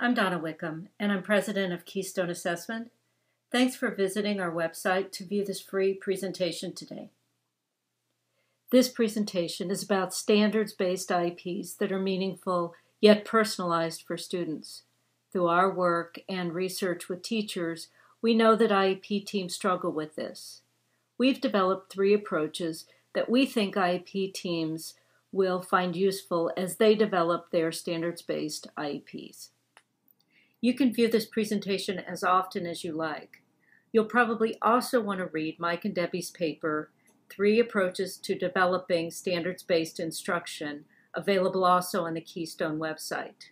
I'm Donna Wickham, and I'm president of Keystone Assessment. Thanks for visiting our website to view this free presentation today. This presentation is about standards-based IEPs that are meaningful yet personalized for students. Through our work and research with teachers, we know that IEP teams struggle with this. We've developed 3 approaches that we think IEP teams will find useful as they develop their standards-based IEPs. You can view this presentation as often as you like. You'll probably also want to read Mike and Debbie's paper, 3 Approaches to Developing Standards-Based Instruction, available also on the Keystone website.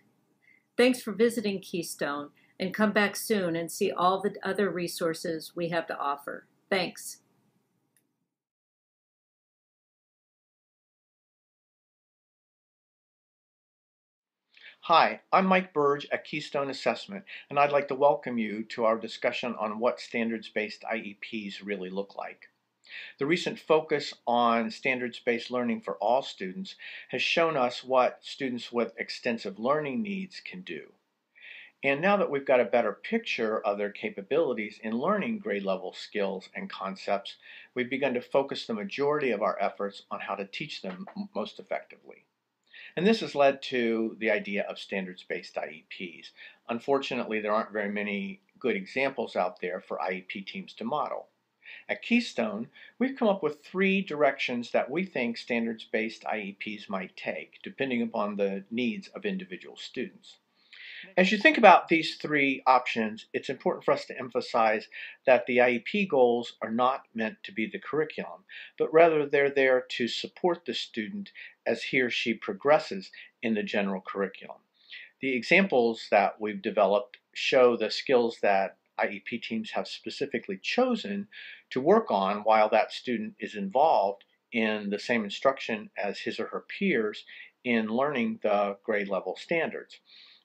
Thanks for visiting Keystone, and come back soon and see all the other resources we have to offer. Thanks. Hi, I'm Mike Burge at Keystone Assessment, and I'd like to welcome you to our discussion on what standards-based IEPs really look like. The recent focus on standards-based learning for all students has shown us what students with extensive learning needs can do. And now that we've got a better picture of their capabilities in learning grade level skills and concepts, we've begun to focus the majority of our efforts on how to teach them most effectively. And this has led to the idea of standards-based IEPs. Unfortunately, there aren't very many good examples out there for IEP teams to model. At Keystone, we've come up with 3 directions that we think standards-based IEPs might take, depending upon the needs of individual students. As you think about these 3 options, it's important for us to emphasize that the IEP goals are not meant to be the curriculum, but rather they're there to support the student as he or she progresses in the general curriculum. The examples that we've developed show the skills that IEP teams have specifically chosen to work on while that student is involved in the same instruction as his or her peers in learning the grade level standards.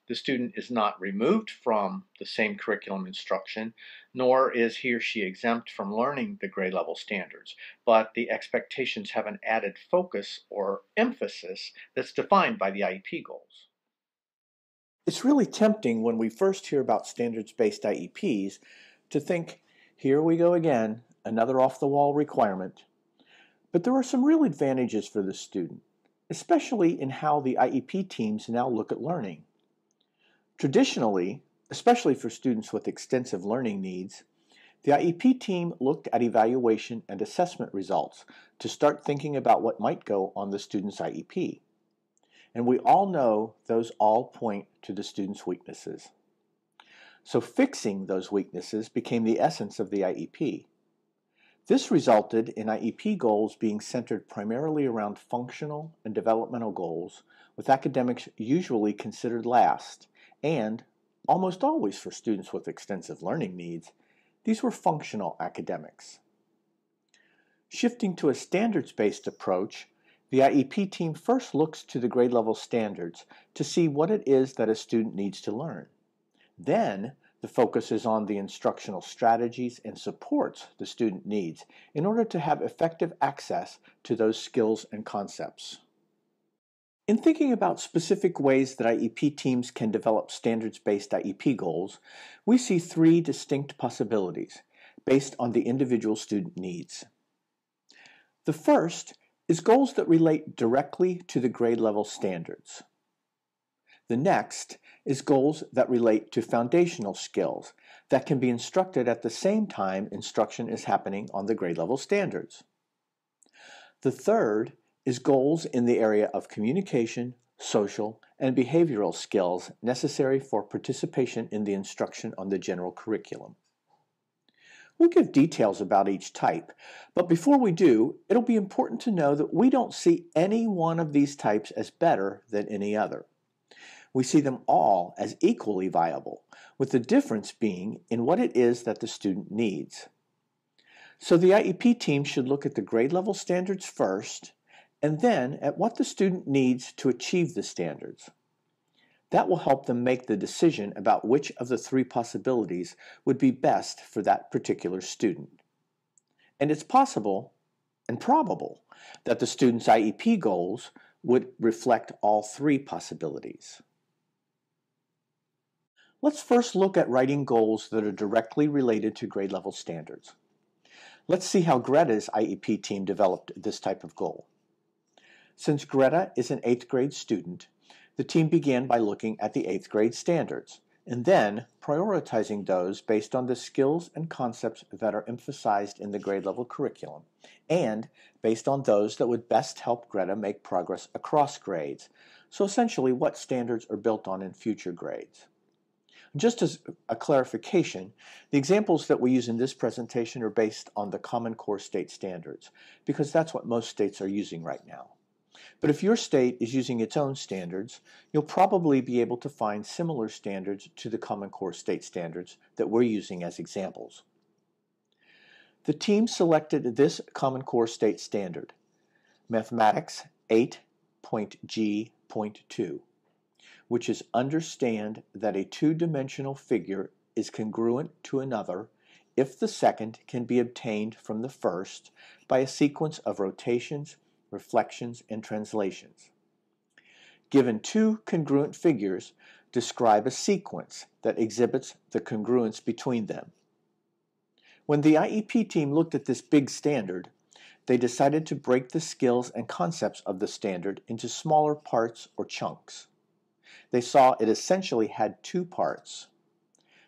The student is not removed from the same curriculum instruction, nor is he or she exempt from learning the grade level standards, but the expectations have an added focus or emphasis that's defined by the IEP goals. It's really tempting when we first hear about standards-based IEPs to think, here we go again, another off-the-wall requirement. But there are some real advantages for the student, especially in how the IEP teams now look at learning. Traditionally, especially for students with extensive learning needs, the IEP team looked at evaluation and assessment results to start thinking about what might go on the student's IEP. And we all know those all point to the student's weaknesses. So fixing those weaknesses became the essence of the IEP. This resulted in IEP goals being centered primarily around functional and developmental goals, with academics usually considered last. And, almost always for students with extensive learning needs, these were functional academics. Shifting to a standards-based approach, the IEP team first looks to the grade level standards to see what it is that a student needs to learn. Then, the focus is on the instructional strategies and supports the student needs in order to have effective access to those skills and concepts. In thinking about specific ways that IEP teams can develop standards-based IEP goals, we see 3 distinct possibilities based on the individual student needs. The first is goals that relate directly to the grade level standards. The next is goals that relate to foundational skills that can be instructed at the same time instruction is happening on the grade level standards. The third is goals in the area of communication, social, and behavioral skills necessary for participation in the instruction on the general curriculum. We'll give details about each type, but before we do, it'll be important to know that we don't see any one of these types as better than any other. We see them all as equally viable, with the difference being in what it is that the student needs. So the IEP team should look at the grade level standards first, and then at what the student needs to achieve the standards. That will help them make the decision about which of the 3 possibilities would be best for that particular student. And it's possible and probable that the student's IEP goals would reflect all 3 possibilities. Let's first look at writing goals that are directly related to grade level standards. Let's see how Greta's IEP team developed this type of goal. Since Greta is an 8th grade student, the team began by looking at the 8th grade standards and then prioritizing those based on the skills and concepts that are emphasized in the grade level curriculum and based on those that would best help Greta make progress across grades, so essentially what standards are built on in future grades. Just as a clarification, the examples that we use in this presentation are based on the Common Core state standards because that's what most states are using right now. But if your state is using its own standards, you'll probably be able to find similar standards to the Common Core state standards that we're using as examples. The team selected this Common Core state standard, Mathematics 8.G.2, which is understand that a two-dimensional figure is congruent to another if the second can be obtained from the first by a sequence of rotations, reflections, and translations. Given two congruent figures, describe a sequence that exhibits the congruence between them. When the IEP team looked at this big standard, they decided to break the skills and concepts of the standard into smaller parts or chunks. They saw it essentially had two parts,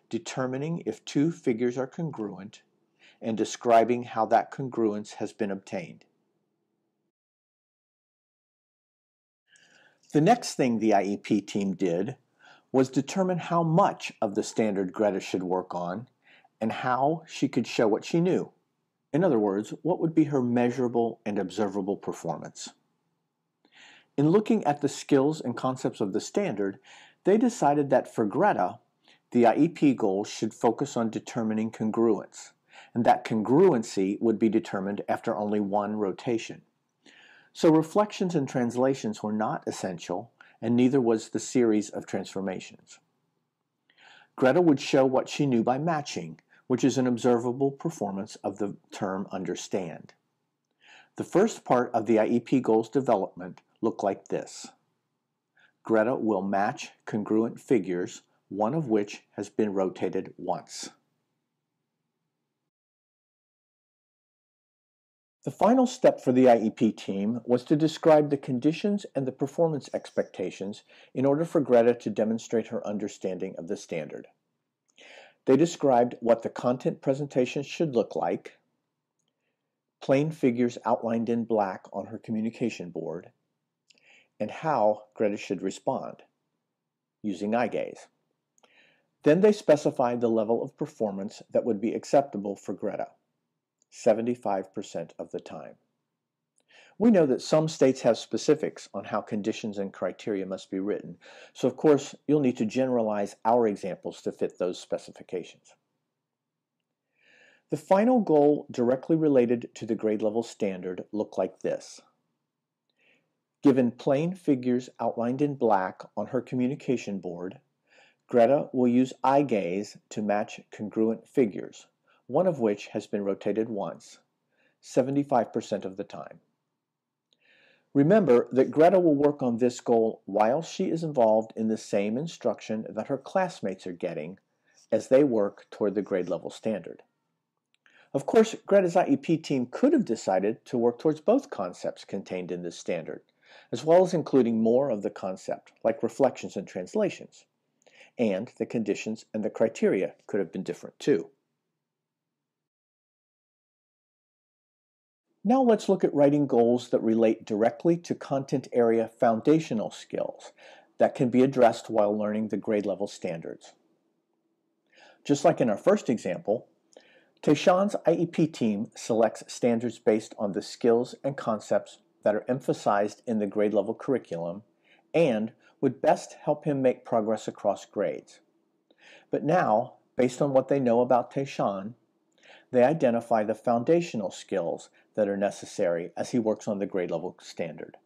determining if two figures are congruent and describing how that congruence has been obtained. The next thing the IEP team did was determine how much of the standard Greta should work on and how she could show what she knew. In other words, what would be her measurable and observable performance. In looking at the skills and concepts of the standard, they decided that for Greta, the IEP goals should focus on determining congruence, and that congruency would be determined after only one rotation. So reflections and translations were not essential, and neither was the series of transformations. Greta would show what she knew by matching, which is an observable performance of the term understand. The first part of the IEP goals development looked like this. Greta will match congruent figures, one of which has been rotated once. The final step for the IEP team was to describe the conditions and the performance expectations in order for Greta to demonstrate her understanding of the standard. They described what the content presentation should look like, plain figures outlined in black on her communication board, and how Greta should respond, using eye gaze. Then they specified the level of performance that would be acceptable for Greta, 75% of the time. We know that some states have specifics on how conditions and criteria must be written, so of course you'll need to generalize our examples to fit those specifications. The final goal directly related to the grade level standard looked like this. Given plain figures outlined in black on her communication board, Greta will use eye gaze to match congruent figures, one of which has been rotated once, 75% of the time. Remember that Greta will work on this goal while she is involved in the same instruction that her classmates are getting as they work toward the grade level standard. Of course, Greta's IEP team could have decided to work towards both concepts contained in this standard, as well as including more of the concept, like reflections and translations. And the conditions and the criteria could have been different too. Now let's look at writing goals that relate directly to content area foundational skills that can be addressed while learning the grade level standards. Just like in our first example, Tayshawn's IEP team selects standards based on the skills and concepts that are emphasized in the grade level curriculum and would best help him make progress across grades. But now, based on what they know about Tayshawn, they identify the foundational skills that are necessary as he works on the grade level standard.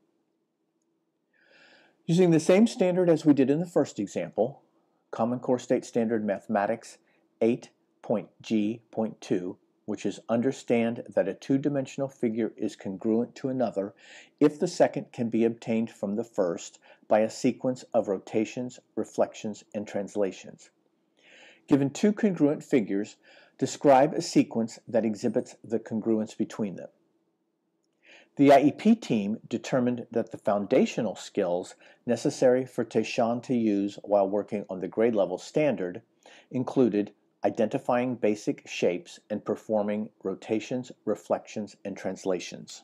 Using the same standard as we did in the first example, Common Core State Standard Mathematics 8.G.2, which is understand that a two-dimensional figure is congruent to another if the second can be obtained from the first by a sequence of rotations, reflections, and translations. Given two congruent figures, describe a sequence that exhibits the congruence between them. The IEP team determined that the foundational skills necessary for Tayshaun to use while working on the grade level standard included identifying basic shapes and performing rotations, reflections, and translations.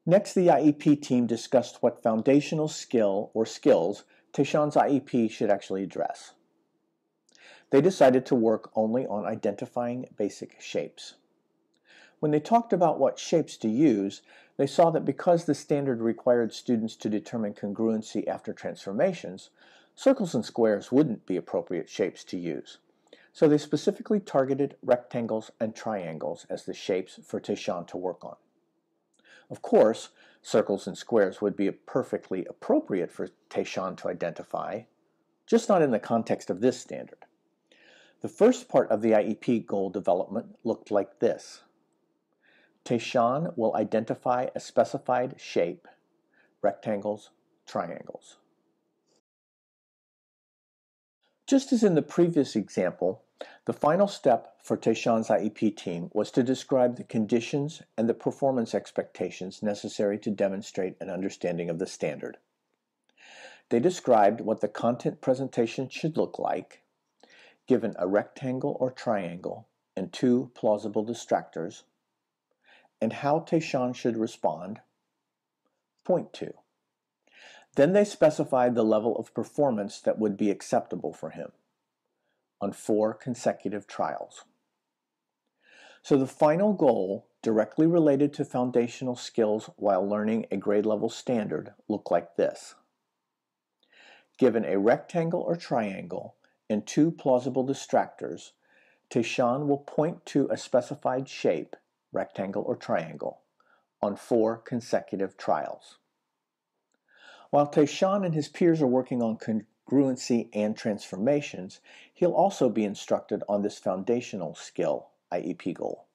Next, the IEP team discussed what foundational skill or skills Tayshaun's IEP should actually address. They decided to work only on identifying basic shapes. When they talked about what shapes to use, they saw that because the standard required students to determine congruency after transformations, circles and squares wouldn't be appropriate shapes to use. So they specifically targeted rectangles and triangles as the shapes for Tayshaun to work on. Of course, circles and squares would be perfectly appropriate for Tayshaun to identify, just not in the context of this standard. The first part of the IEP goal development looked like this. Tayshaun will identify a specified shape, rectangles, triangles. Just as in the previous example, the final step for Tayshaun's IEP team was to describe the conditions and the performance expectations necessary to demonstrate an understanding of the standard. They described what the content presentation should look like, given a rectangle or triangle and two plausible distractors, and how Tayshaun should respond, point to. Then they specified the level of performance that would be acceptable for him on 4 consecutive trials. So the final goal, directly related to foundational skills while learning a grade level standard, looked like this. Given a rectangle or triangle and 2 plausible distractors, Tayshaun will point to a specified shape, rectangle or triangle, on 4 consecutive trials. While Tayshaun and his peers are working on congruency and transformations, he'll also be instructed on this foundational skill IEP goal.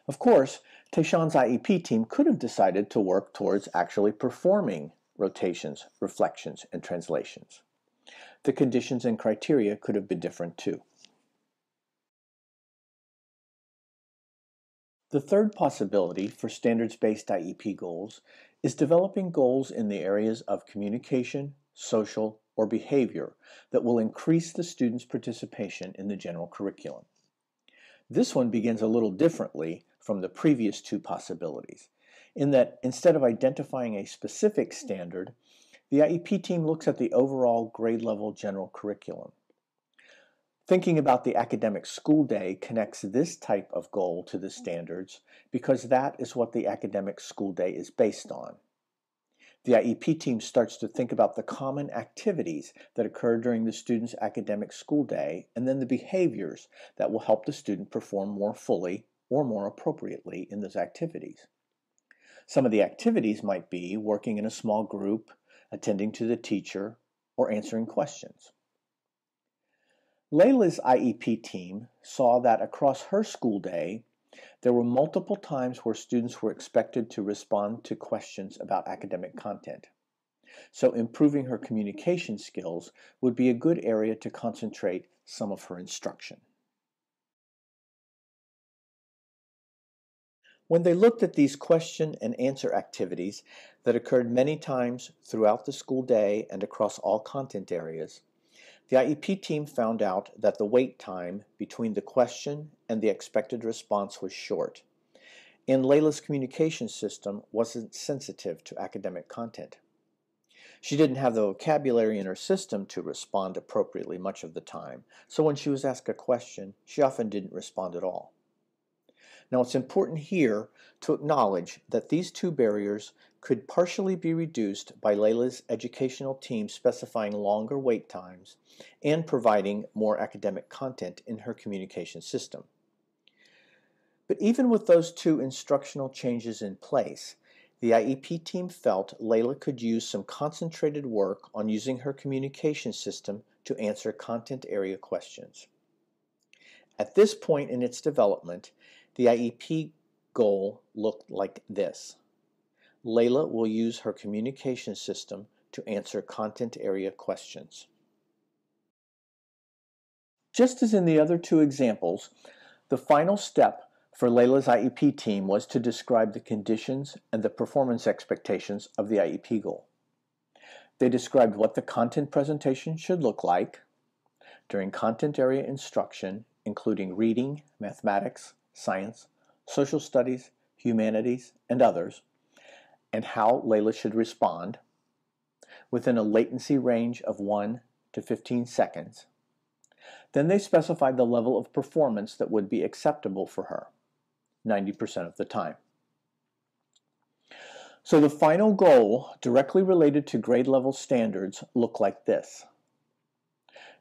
Of course, Tayshaun's IEP team could have decided to work towards actually performing rotations, reflections, and translations. The conditions and criteria could have been different too. The third possibility for standards-based IEP goals is developing goals in the areas of communication, social, or behavior that will increase the student's participation in the general curriculum. This one begins a little differently from the previous 2 possibilities, in that instead of identifying a specific standard, the IEP team looks at the overall grade level general curriculum. Thinking about the academic school day connects this type of goal to the standards because that is what the academic school day is based on. The IEP team starts to think about the common activities that occur during the student's academic school day and then the behaviors that will help the student perform more fully or more appropriately in those activities. Some of the activities might be working in a small group, attending to the teacher, or answering questions. Layla's IEP team saw that across her school day, there were multiple times where students were expected to respond to questions about academic content. So improving her communication skills would be a good area to concentrate some of her instruction. When they looked at these question and answer activities that occurred many times throughout the school day and across all content areas, the IEP team found out that the wait time between the question and the expected response was short, and Layla's communication system wasn't sensitive to academic content. She didn't have the vocabulary in her system to respond appropriately much of the time, so when she was asked a question, she often didn't respond at all. Now, it's important here to acknowledge that these 2 barriers could partially be reduced by Layla's educational team specifying longer wait times and providing more academic content in her communication system. But even with those 2 instructional changes in place, the IEP team felt Layla could use some concentrated work on using her communication system to answer content area questions. At this point in its development, the IEP goal looked like this. Layla will use her communication system to answer content area questions. Just as in the other two examples, the final step for Layla's IEP team was to describe the conditions and the performance expectations of the IEP goal. They described what the content presentation should look like during content area instruction, including reading, mathematics, science, social studies, humanities, and others, and how Layla should respond within a latency range of 1 to 15 seconds. Then they specified the level of performance that would be acceptable for her, 90% of the time. So the final goal, directly related to grade level standards, looked like this.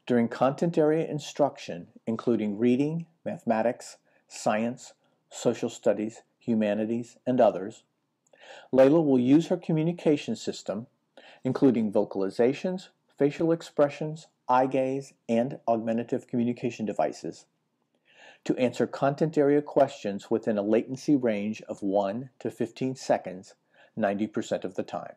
During content area instruction, including reading, mathematics, science, social studies, humanities, and others, Layla will use her communication system, including vocalizations, facial expressions, eye gaze, and augmentative communication devices, to answer content area questions within a latency range of 1 to 15 seconds, 90% of the time.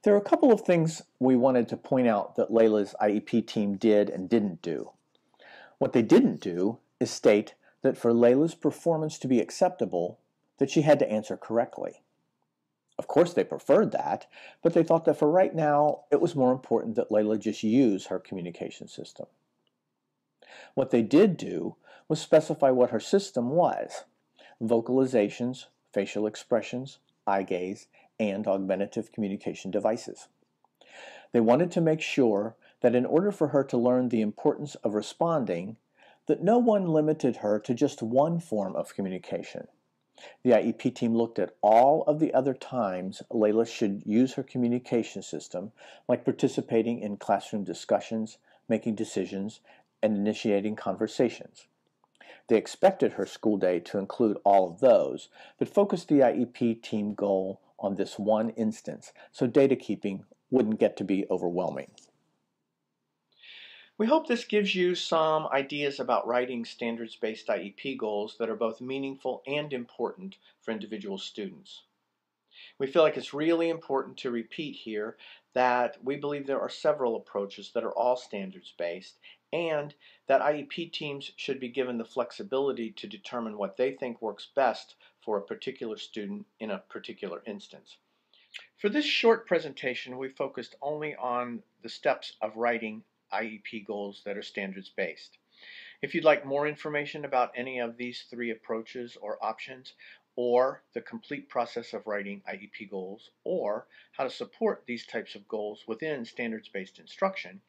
There are a couple of things we wanted to point out that Layla's IEP team did and didn't do. What they didn't do is state that for Layla's performance to be acceptable, that she had to answer correctly. Of course they preferred that, but they thought that for right now, it was more important that Layla just use her communication system. What they did do was specify what her system was: vocalizations, facial expressions, eye gaze, and augmentative communication devices. They wanted to make sure that in order for her to learn the importance of responding, that no one limited her to just one form of communication. The IEP team looked at all of the other times Layla should use her communication system, like participating in classroom discussions, making decisions, and initiating conversations. They expected her school day to include all of those, but focused the IEP team goal on this one instance, so data keeping wouldn't get to be overwhelming. We hope this gives you some ideas about writing standards-based IEP goals that are both meaningful and important for individual students. We feel like it's really important to repeat here that we believe there are several approaches that are all standards-based, and that IEP teams should be given the flexibility to determine what they think works best for a particular student in a particular instance. For this short presentation, we focused only on the steps of writing IEP goals that are standards-based. If you'd like more information about any of these three approaches or options, or the complete process of writing IEP goals, or how to support these types of goals within standards-based instruction,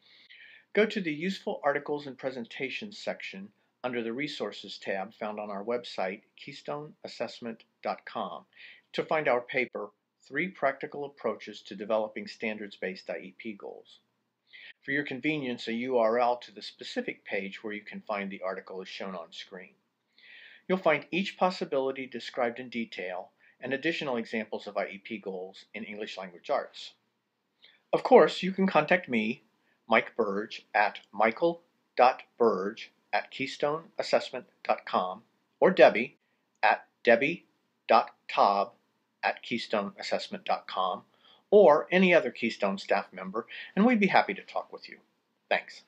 go to the Useful Articles and Presentations section under the Resources tab found on our website, KeystoneAssessment.com, to find our paper, 3 Practical Approaches to Developing Standards-Based IEP Goals. For your convenience, a URL to the specific page where you can find the article is shown on screen. You'll find each possibility described in detail and additional examples of IEP goals in English Language Arts. Of course, you can contact me, Mike Burge, at michael.burge@KeystoneAssessment.com, or Debbie at debbie.taub@KeystoneAssessment.com, or any other Keystone staff member, and we'd be happy to talk with you. Thanks.